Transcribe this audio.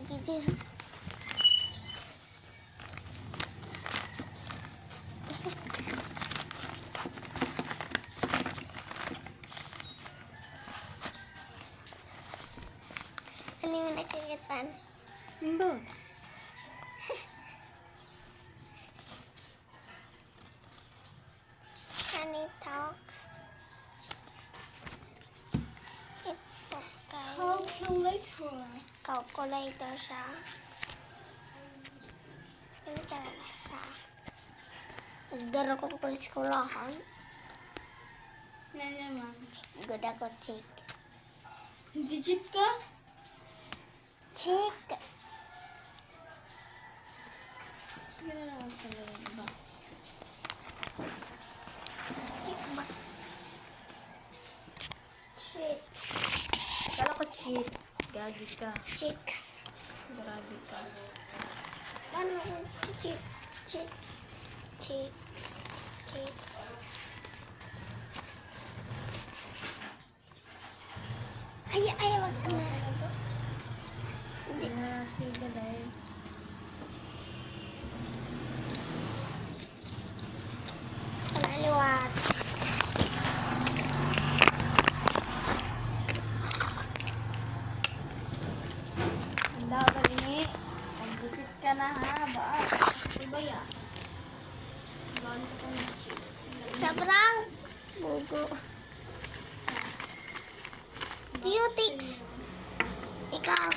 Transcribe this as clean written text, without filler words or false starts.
Gigi. Ano yung nakikita? Mbak. Honey talks. Ito kay calculator siya. Ano talaga siya? Nagdara ko sa eskulahan. Na naman. Good ako, chick. Digit ka? Chick! Yeah, talaga. Chick ba? Chicks. Kala ko cheat. Gagi ka. Chicks. Grabe ka. Ano kung chick? Chick. Chicks. Chick. Ay, wag na. Hindi na sige dahil. Kanaliwat. Handa ka rin. Pag-digit ka na ha. Ba? Diba yan? Ganto ka na cheat. Sobrang bugo. Cutics. Ikaw.